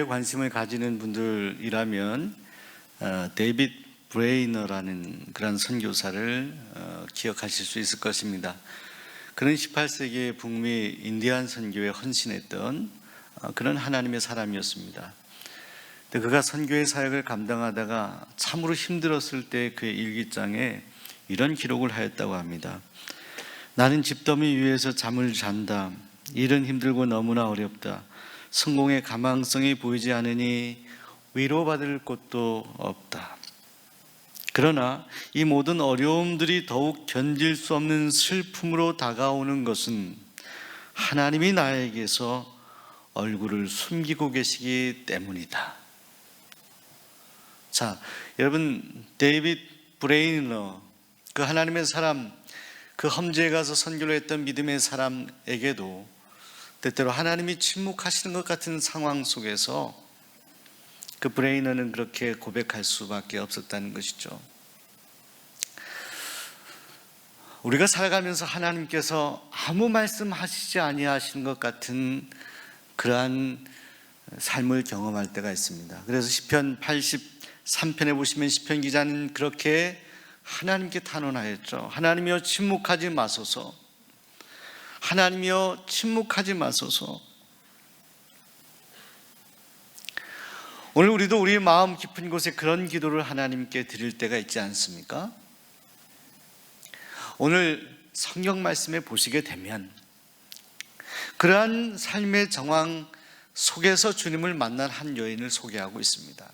관심을 가지는 분들이라면 데이빗 브레이너라는 그런 선교사를 기억하실 수 있을 것입니다. 그는 18세기 북미 인디안 선교에 헌신했던 그런 하나님의 사람이었습니다. 그가 선교의 사역을 감당하다가 참으로 힘들었을 때 그의 일기장에 이런 기록을 하였다고 합니다. 나는 집더미 위에서 잠을 잔다. 일은 힘들고 너무나 어렵다. 성공의 가망성이 보이지 않으니 위로받을 곳도 없다. 그러나 이 모든 어려움들이 더욱 견딜 수 없는 슬픔으로 다가오는 것은 하나님이 나에게서 얼굴을 숨기고 계시기 때문이다. 자, 여러분, 데이빗 브레이너, 그 하나님의 사람, 그 험지에 가서 선교를 했던 믿음의 사람에게도 때때로 하나님이 침묵하시는 것 같은 상황 속에서 그 브레이너는 그렇게 고백할 수밖에 없었다는 것이죠. 우리가 살아가면서 하나님께서 아무 말씀하시지 아니하시는 것 같은 그러한 삶을 경험할 때가 있습니다. 그래서 시편 83편에 보시면 시편 기자는 그렇게 하나님께 탄원하였죠. 하나님이여 침묵하지 마소서. 하나님이여 침묵하지 마소서. 오늘 우리도 우리의 마음 깊은 곳에 그런 기도를 하나님께 드릴 때가 있지 않습니까? 오늘 성경 말씀에 보시게 되면 그러한 삶의 정황 속에서 주님을 만난 한 여인을 소개하고 있습니다.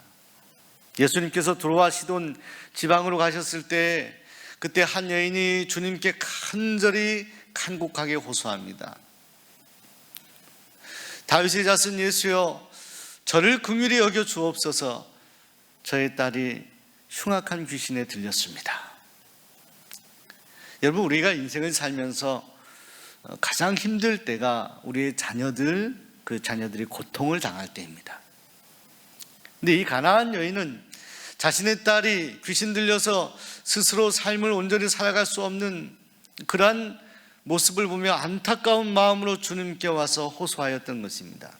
예수님께서 두로와 시돈 지방으로 가셨을 때 그때 한 여인이 주님께 간절히 간곡하게 호소합니다. 다윗의 자손 예수여, 저를 긍휼히 여겨 주옵소서. 저의 딸이 흉악한 귀신에 들렸습니다. 여러분, 우리가 인생을 살면서 가장 힘들 때가 우리의 자녀들이 고통을 당할 때입니다. 근데 이 가나안 여인은 자신의 딸이 귀신 들려서 스스로 삶을 온전히 살아갈 수 없는 그러한 모습을 보며 안타까운 마음으로 주님께 와서 호소하였던 것입니다.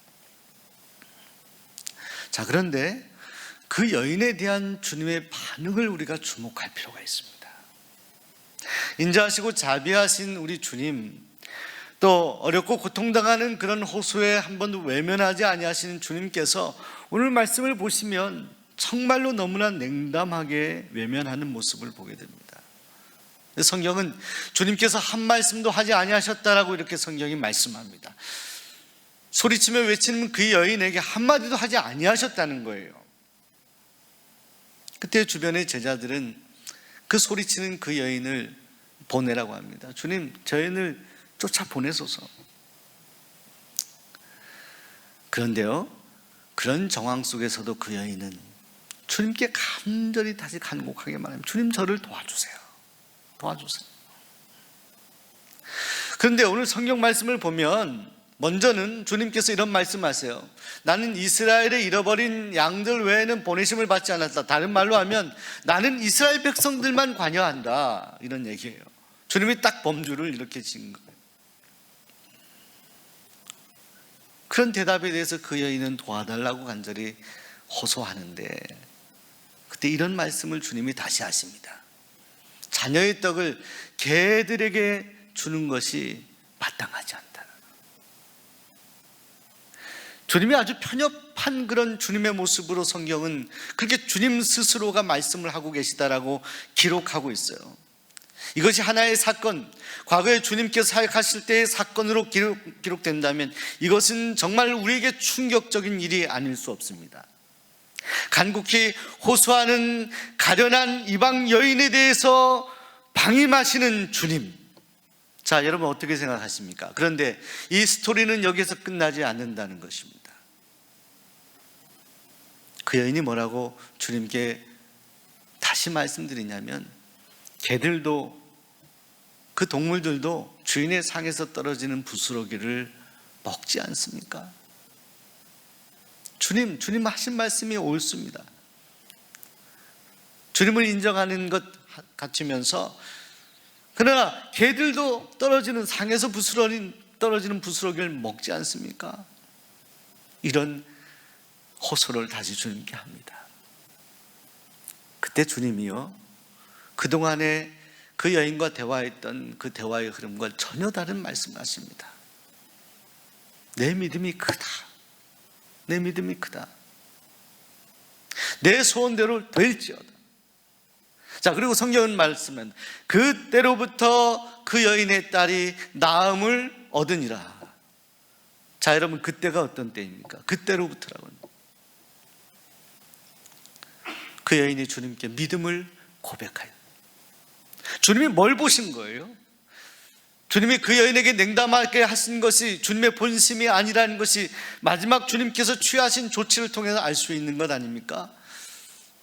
자, 그런데 그 여인에 대한 주님의 반응을 우리가 주목할 필요가 있습니다. 인자하시고 자비하신 우리 주님, 또 어렵고 고통당하는 그런 호소에 한 번도 외면하지 아니하시는 주님께서 오늘 말씀을 보시면 정말로 너무나 냉담하게 외면하는 모습을 보게 됩니다. 성경은 주님께서 한 말씀도 하지 아니하셨다라고 이렇게 성경이 말씀합니다. 소리치며 외치는 그 여인에게 한마디도 하지 아니하셨다는 거예요. 그때 주변의 제자들은 그 소리치는 그 여인을 보내라고 합니다. 주님, 저 여인을 쫓아 보내소서. 그런데요, 그런 정황 속에서도 그 여인은 주님께 간절히 다시 간곡하게 말합니다. 주님, 저를 도와주세요. 도와주세요. 그런데 오늘 성경 말씀을 보면 먼저는 주님께서 이런 말씀하세요. 나는 이스라엘의 잃어버린 양들 외에는 보내심을 받지 않았다. 다른 말로 하면 나는 이스라엘 백성들만 관여한다, 이런 얘기예요. 주님이 딱 범주를 이렇게 지은 거예요. 그런 대답에 대해서 그 여인은 도와달라고 간절히 호소하는데 그때 이런 말씀을 주님이 다시 하십니다. 자녀의 떡을 개들에게 주는 것이 마땅하지 않다. 주님이 아주 편협한 그런 주님의 모습으로 성경은 그렇게 주님 스스로가 말씀을 하고 계시다라고 기록하고 있어요. 이것이 하나의 사건, 과거에 주님께서 사역하실 때의 사건으로 기록된다면 이것은 정말 우리에게 충격적인 일이 아닐 수 없습니다. 간곡히 호소하는 가련한 이방 여인에 대해서 방임하시는 주님. 자, 여러분 어떻게 생각하십니까? 그런데 이 스토리는 여기서 끝나지 않는다는 것입니다. 그 여인이 뭐라고 주님께 다시 말씀드리냐면 개들도 그 동물들도 주인의 상에서 떨어지는 부스러기를 먹지 않습니까? 주님 하신 말씀이 옳습니다. 주님을 인정하는 것 같으면서 그러나 개들도 떨어지는 상에서 떨어지는 부스러기를 먹지 않습니까? 이런 호소를 다시 주님께 합니다. 그때 주님이요, 그동안에 그 여인과 대화했던 그 대화의 흐름과 전혀 다른 말씀을 하십니다. 내 믿음이 크다. 내 믿음이 크다. 내 소원대로 될지어다. 자, 그리고 성경은 말씀은 그때로부터 그 여인의 딸이 나음을 얻으니라. 자, 여러분, 그때가 어떤 때입니까? 그때로부터라고. 그 여인이 주님께 믿음을 고백하여. 주님이 뭘 보신 거예요? 주님이 그 여인에게 냉담하게 하신 것이 주님의 본심이 아니라는 것이 마지막 주님께서 취하신 조치를 통해서 알 수 있는 것 아닙니까?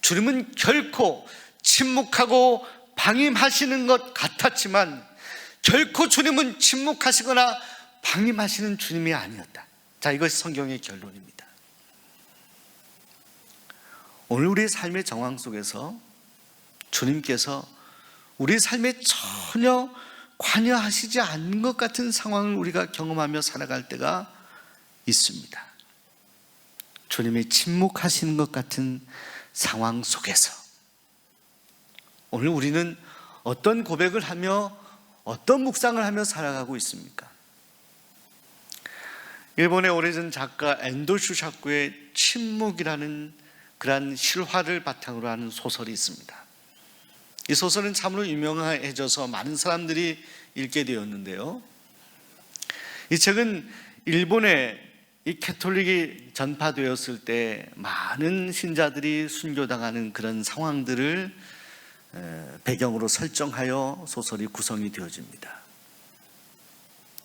주님은 결코 침묵하고 방임하시는 것 같았지만 결코 주님은 침묵하시거나 방임하시는 주님이 아니었다. 자, 이것이 성경의 결론입니다. 오늘 우리의 삶의 정황 속에서 주님께서 우리 삶에 전혀 관여하시지 않는 것 같은 상황을 우리가 경험하며 살아갈 때가 있습니다. 주님이 침묵하시는 것 같은 상황 속에서 오늘 우리는 어떤 고백을 하며 어떤 묵상을 하며 살아가고 있습니까? 일본의 오래전 작가 엔도 슈사쿠의 침묵이라는 그러한 실화를 바탕으로 하는 소설이 있습니다. 이 소설은 참으로 유명해져서 많은 사람들이 읽게 되었는데요, 이 책은 일본에 이 캐톨릭이 전파되었을 때 많은 신자들이 순교당하는 그런 상황들을 배경으로 설정하여 소설이 구성이 되어집니다.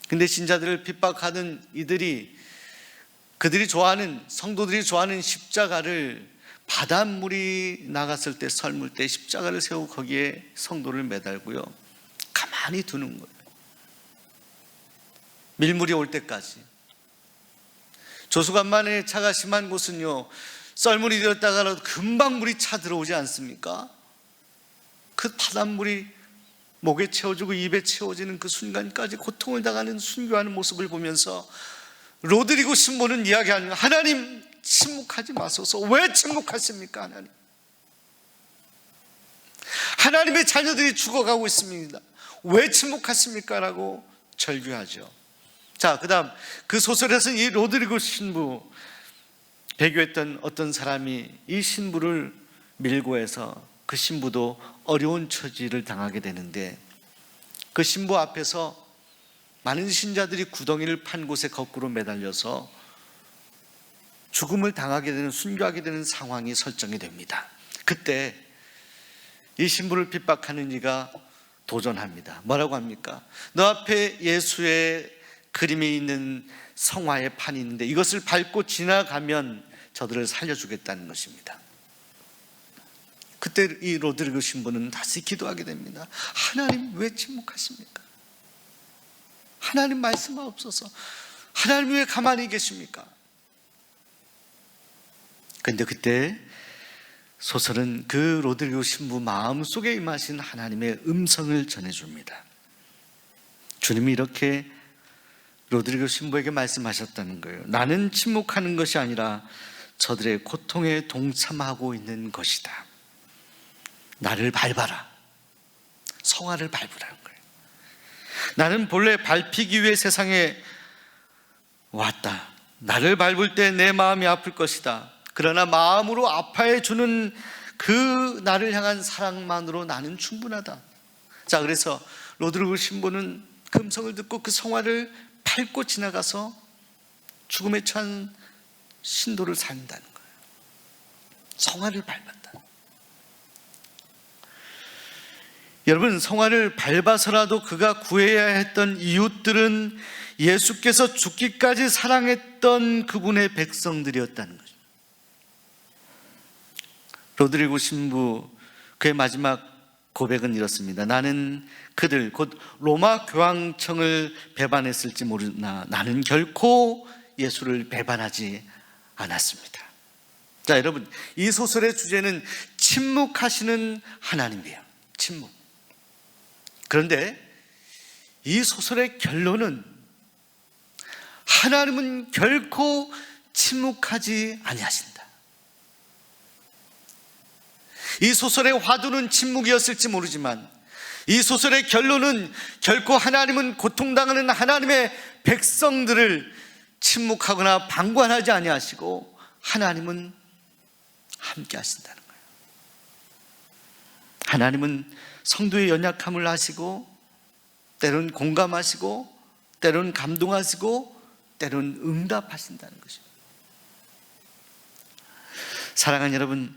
근데 신자들을 핍박하는 그들이 좋아하는, 성도들이 좋아하는 십자가를 바닷물이 나갔을 때, 썰물 때 십자가를 세우고 거기에 성도를 매달고요, 가만히 두는 거예요. 밀물이 올 때까지. 조수간만에 차가 심한 곳은요, 썰물이 되었다가라도 금방 물이 차 들어오지 않습니까? 그 바닷물이 목에 채워지고 입에 채워지는 그 순간까지 고통을 당하는 순교하는 모습을 보면서 로드리고 신부는 이야기하는, 하나님 침묵하지 마소서. 왜 침묵하십니까? 하나님, 하나님의 자녀들이 죽어가고 있습니다. 왜 침묵하십니까? 라고 절규하죠. 자, 그 다음 그 소설에서 이 로드리고 신부, 배교했던 어떤 사람이 이 신부를 밀고 해서 그 신부도 어려운 처지를 당하게 되는데, 그 신부 앞에서 많은 신자들이 구덩이를 판 곳에 거꾸로 매달려서 죽음을 당하게 되는, 순교하게 되는 상황이 설정이 됩니다. 그때 이 신부를 핍박하는 이가 도전합니다. 뭐라고 합니까? 너 앞에 예수의 그림이 있는 성화의 판이 있는데 이것을 밟고 지나가면 저들을 살려주겠다는 것입니다. 그때 이 로드리고 신부는 다시 기도하게 됩니다. 하나님 왜 침묵하십니까? 하나님 말씀하옵소서. 하나님 왜 가만히 계십니까? 그런데 그때 소설은 그 로드리고 신부 마음속에 임하신 하나님의 음성을 전해줍니다. 주님이 이렇게 로드리고 신부에게 말씀하셨다는 거예요. 나는 침묵하는 것이 아니라 저들의 고통에 동참하고 있는 것이다. 나를 밟아라. 성화를 밟으라는 거예요. 나는 본래 밟히기 위해 세상에 왔다. 나를 밟을 때 내 마음이 아플 것이다. 그러나 마음으로 아파해 주는 그 나를 향한 사랑만으로 나는 충분하다. 자, 그래서 로드리고 신부는 그 음성을 듣고 그 성화를 밟고 지나가서 죽음에 처한 신도를 살린다는 거예요. 성화를 밟았다. 여러분, 성화를 밟아서라도 그가 구해야 했던 이웃들은 예수께서 죽기까지 사랑했던 그분의 백성들이었다는 거죠. 로드리고 신부, 그의 마지막 고백은 이렇습니다. 나는 그들, 곧 로마 교황청을 배반했을지 모르나 나는 결코 예수를 배반하지 않았습니다. 자, 여러분, 이 소설의 주제는 침묵하시는 하나님이에요. 침묵. 그런데 이 소설의 결론은 하나님은 결코 침묵하지 아니하신다. 이 소설의 화두는 침묵이었을지 모르지만 이 소설의 결론은 결코 하나님은 고통당하는 하나님의 백성들을 침묵하거나 방관하지 아니하시고 하나님은 함께 하신다는 거예요. 하나님은 성도의 연약함을 아시고 때로는 공감하시고 때로는 감동하시고 때로는 응답하신다는 것입니다. 사랑하는 여러분,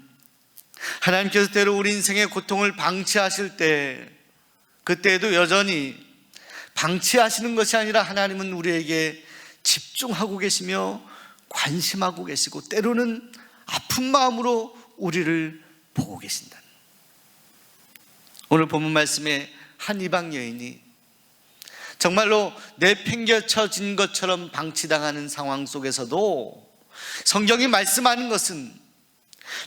하나님께서 때로 우리 인생의 고통을 방치하실 때 그때에도 여전히 방치하시는 것이 아니라 하나님은 우리에게 집중하고 계시며 관심하고 계시고 때로는 아픈 마음으로 우리를 보고 계신다는, 오늘 본문 말씀에 한 이방 여인이 정말로 내팽개쳐진 것처럼 방치당하는 상황 속에서도 성경이 말씀하는 것은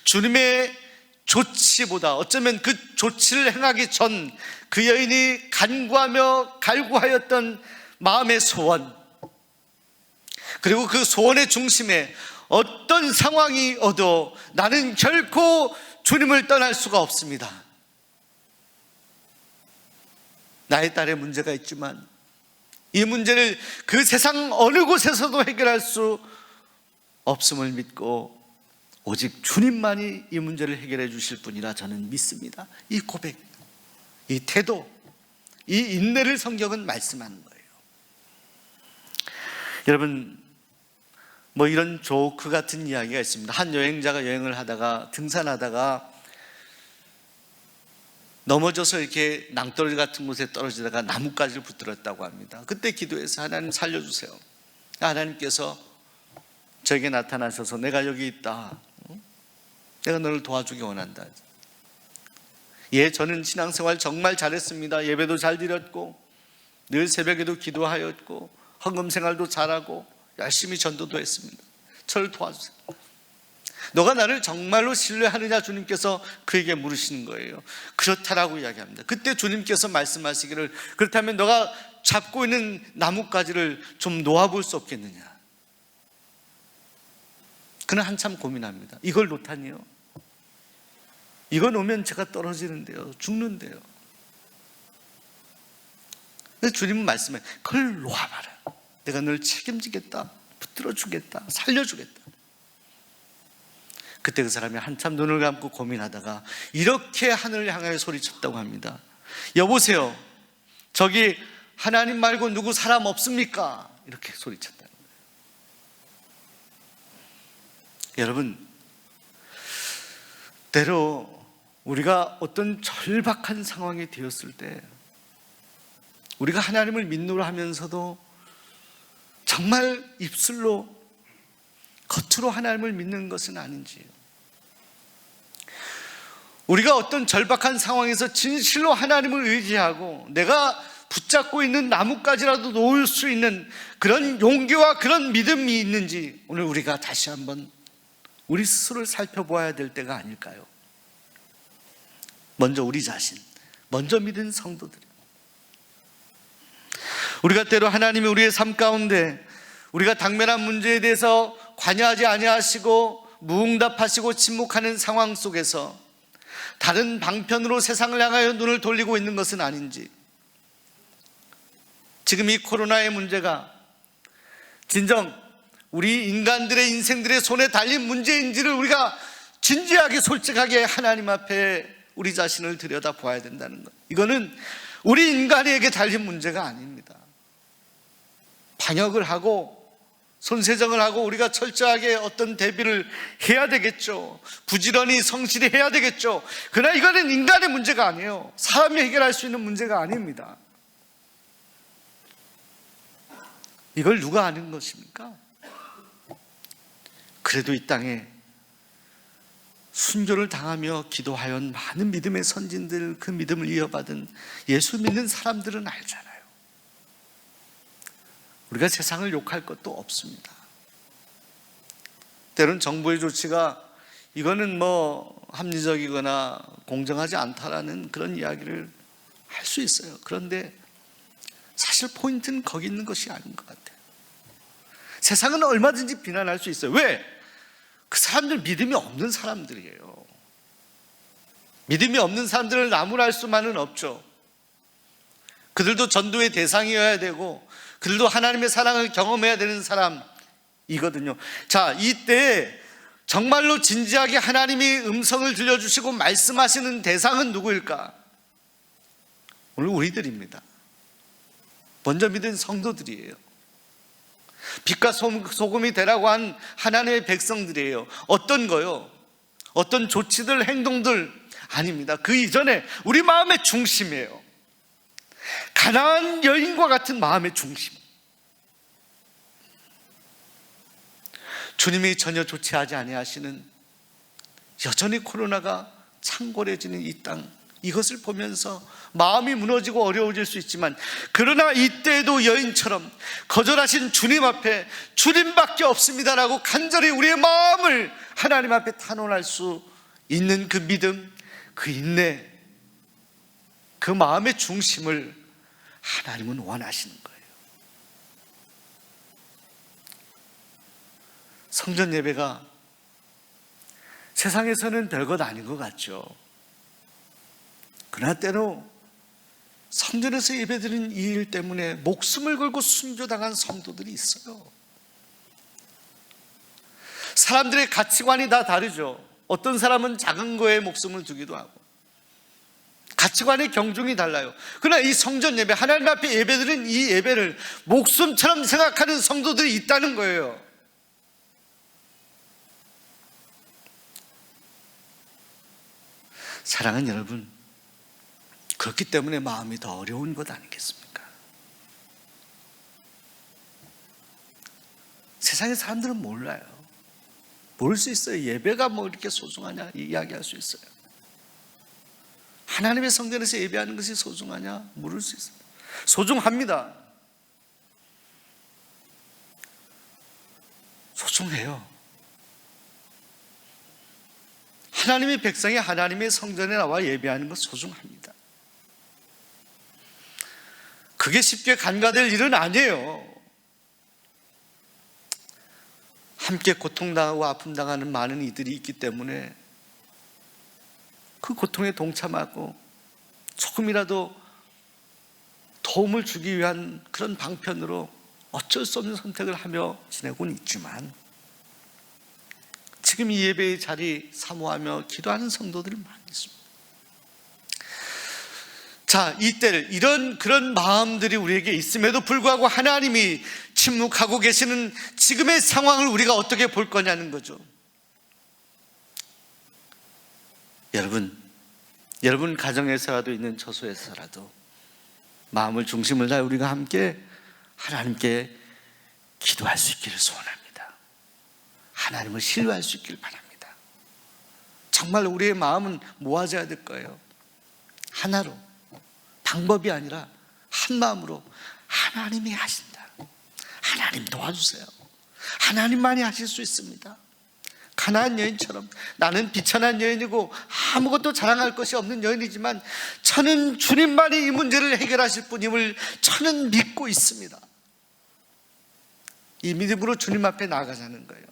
주님의 조치보다 어쩌면 그 조치를 행하기 전 그 여인이 간구하며 갈구하였던 마음의 소원, 그리고 그 소원의 중심에 어떤 상황이 오도 나는 결코 주님을 떠날 수가 없습니다. 나의 딸의 문제가 있지만 이 문제를 그 세상 어느 곳에서도 해결할 수 없음을 믿고 오직 주님만이 이 문제를 해결해 주실 분이라 저는 믿습니다. 이 고백, 이 태도, 이 인내를 성경은 말씀하는 거예요. 여러분, 뭐 이런 조크 같은 이야기가 있습니다. 한 여행자가 여행을 하다가 등산하다가 넘어져서 이렇게 낭떠러지 같은 곳에 떨어지다가 나뭇가지를 붙들었다고 합니다. 그때 기도해서 하나님 살려주세요. 하나님께서 저에게 나타나셔서 내가 여기 있다, 내가 너를 도와주기 원한다. 예, 저는 신앙생활 정말 잘했습니다. 예배도 잘 드렸고 늘 새벽에도 기도하였고 헌금생활도 잘하고 열심히 전도도 했습니다. 저를 도와주세요. 너가 나를 정말로 신뢰하느냐, 주님께서 그에게 물으시는 거예요. 그렇다라고 이야기합니다. 그때 주님께서 말씀하시기를, 그렇다면 너가 잡고 있는 나뭇가지를 좀 놓아볼 수 없겠느냐. 그는 한참 고민합니다. 이걸 놓다니요? 이거 놓으면 제가 떨어지는데요, 죽는데요. 그래서 주님은 말씀해, 그걸 놓아봐라. 내가 널 책임지겠다, 붙들어주겠다, 살려주겠다. 그때 그 사람이 한참 눈을 감고 고민하다가 이렇게 하늘을 향하여 소리쳤다고 합니다. 여보세요, 저기 하나님 말고 누구 사람 없습니까? 이렇게 소리쳤다는 거예요. 여러분, 때로 우리가 어떤 절박한 상황이 되었을 때 우리가 하나님을 믿노라 하면서도 정말 입술로 겉으로 하나님을 믿는 것은 아닌지, 우리가 어떤 절박한 상황에서 진실로 하나님을 의지하고 내가 붙잡고 있는 나뭇가지라도 놓을 수 있는 그런 용기와 그런 믿음이 있는지 오늘 우리가 다시 한번 우리 스스로를 살펴보아야 될 때가 아닐까요? 먼저 우리 자신, 먼저 믿은 성도들, 우리가 때로 하나님이 우리의 삶 가운데 우리가 당면한 문제에 대해서 관여하지 아니하시고 무응답하시고 침묵하는 상황 속에서 다른 방편으로 세상을 향하여 눈을 돌리고 있는 것은 아닌지, 지금 이 코로나의 문제가 진정 우리 인간들의 인생들의 손에 달린 문제인지를 우리가 진지하게 솔직하게 하나님 앞에 우리 자신을 들여다보아야 된다는 것. 이거는 우리 인간에게 달린 문제가 아닙니다. 방역을 하고 손세정을 하고 우리가 철저하게 어떤 대비를 해야 되겠죠. 부지런히 성실히 해야 되겠죠. 그러나 이거는 인간의 문제가 아니에요. 사람이 해결할 수 있는 문제가 아닙니다. 이걸 누가 아는 것입니까? 그래도 이 땅에 순교를 당하며 기도하여 많은 믿음의 선진들, 그 믿음을 이어받은 예수 믿는 사람들은 알잖아요. 우리가 세상을 욕할 것도 없습니다. 때론 정부의 조치가 이거는 뭐 합리적이거나 공정하지 않다라는 그런 이야기를 할 수 있어요. 그런데 사실 포인트는 거기 있는 것이 아닌 것 같아요. 세상은 얼마든지 비난할 수 있어요. 왜? 그 사람들 믿음이 없는 사람들이에요. 믿음이 없는 사람들을 나무랄 수만은 없죠. 그들도 전도의 대상이어야 되고 그들도 하나님의 사랑을 경험해야 되는 사람이거든요. 자, 이때 정말로 진지하게 하나님이 음성을 들려주시고 말씀하시는 대상은 누구일까? 오늘 우리들입니다. 먼저 믿은 성도들이에요. 빛과 소금이 되라고 한 하나님의 백성들이에요. 어떤 거요? 어떤 조치들, 행동들 아닙니다. 그 이전에 우리 마음의 중심이에요. 가나안 여인과 같은 마음의 중심. 주님이 전혀 조치하지 아니하시는, 여전히 코로나가 창궐해지는 이 땅, 이것을 보면서 마음이 무너지고 어려워질 수 있지만, 그러나 이때에도 여인처럼 거절하신 주님 앞에 주님밖에 없습니다라고 간절히 우리의 마음을 하나님 앞에 탄원할 수 있는 그 믿음, 그 인내, 그 마음의 중심을 하나님은 원하시는 거예요. 성전 예배가 세상에서는 별것 아닌 것 같죠. 그러나 때로 성전에서 예배드리는 이 일 때문에 목숨을 걸고 순교당한 성도들이 있어요. 사람들의 가치관이 다 다르죠. 어떤 사람은 작은 거에 목숨을 두기도 하고 가치관의 경중이 달라요. 그러나 이 성전 예배, 하나님 앞에 예배드리는 이 예배를 목숨처럼 생각하는 성도들이 있다는 거예요. 사랑하는 여러분, 그렇기 때문에 마음이 더 어려운 것 아니겠습니까? 세상의 사람들은 몰라요. 모를 수 있어요. 예배가 뭐 이렇게 소중하냐 이야기할 수 있어요. 하나님의 성전에서 예배하는 것이 소중하냐 모를 수 있어요. 소중합니다. 소중해요. 하나님의 백성이 하나님의 성전에 나와 예배하는 것 소중합니다. 그게 쉽게 간과될 일은 아니에요. 함께 고통당하고 아픔당하는 많은 이들이 있기 때문에 그 고통에 동참하고 조금이라도 도움을 주기 위한 그런 방편으로 어쩔 수 없는 선택을 하며 지내고는 있지만, 지금 이 예배의 자리 사모하며 기도하는 성도들이 많이 있습니다. 자, 이때를, 그런 마음들이 우리에게 있음에도 불구하고 하나님이 침묵하고 계시는 지금의 상황을 우리가 어떻게 볼 거냐는 거죠. 여러분 가정에서라도 있는 처소에서라도 마음을 중심을 다해 우리가 함께 하나님께 기도할 수 있기를 소원합니다. 하나님을 신뢰할 수 있기를 바랍니다. 정말 우리의 마음은 모아져야 될 거예요. 하나로, 방법이 아니라 한 마음으로 하나님이 하신다. 하나님 도와주세요. 하나님만이 하실 수 있습니다. 가나안 여인처럼 나는 비천한 여인이고 아무것도 자랑할 것이 없는 여인이지만 저는 주님만이 이 문제를 해결하실 분임을 저는 믿고 있습니다. 이 믿음으로 주님 앞에 나아가자는 거예요.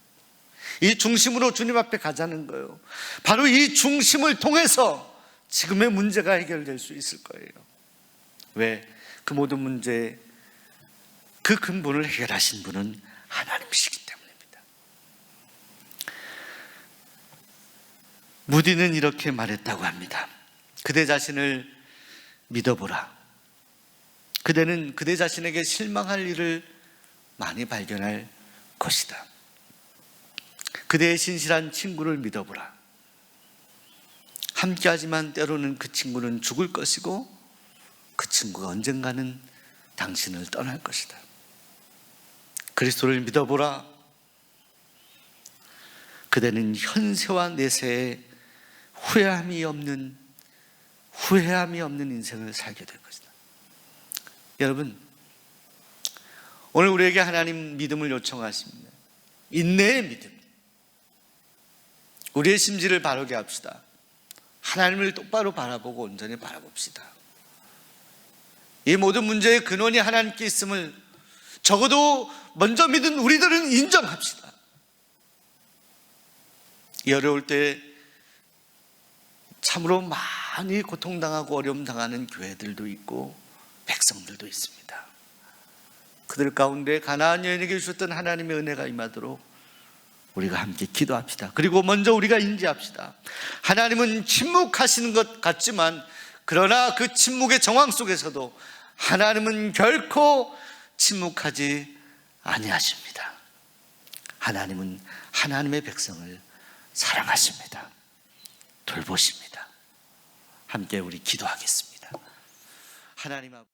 이 중심으로 주님 앞에 가자는 거예요. 바로 이 중심을 통해서 지금의 문제가 해결될 수 있을 거예요. 왜? 그 모든 문제의 그 근본을 해결하신 분은 하나님이시기 때문입니다. 무디는 이렇게 말했다고 합니다. 그대 자신을 믿어보라. 그대는 그대 자신에게 실망할 일을 많이 발견할 것이다. 그대의 신실한 친구를 믿어보라. 함께하지만 때로는 그 친구는 죽을 것이고 그 친구가 언젠가는 당신을 떠날 것이다. 그리스도를 믿어보라. 그대는 현세와 내세에 후회함이 없는 인생을 살게 될 것이다. 여러분, 오늘 우리에게 하나님 믿음을 요청하십니다. 인내의 믿음. 우리의 심지를 바르게 합시다. 하나님을 똑바로 바라보고 온전히 바라봅시다. 이 모든 문제의 근원이 하나님께 있음을 적어도 먼저 믿은 우리들은 인정합시다. 이 어려울 때 참으로 많이 고통당하고 어려움 당하는 교회들도 있고 백성들도 있습니다. 그들 가운데 가나안 여인에게 주셨던 하나님의 은혜가 임하도록 우리가 함께 기도합시다. 그리고 먼저 우리가 인지합시다. 하나님은 침묵하시는 것 같지만 그러나 그 침묵의 정황 속에서도 하나님은 결코 침묵하지 아니하십니다. 하나님은 하나님의 백성을 사랑하십니다. 돌보십니다. 함께 우리 기도하겠습니다. 하나님 아버지,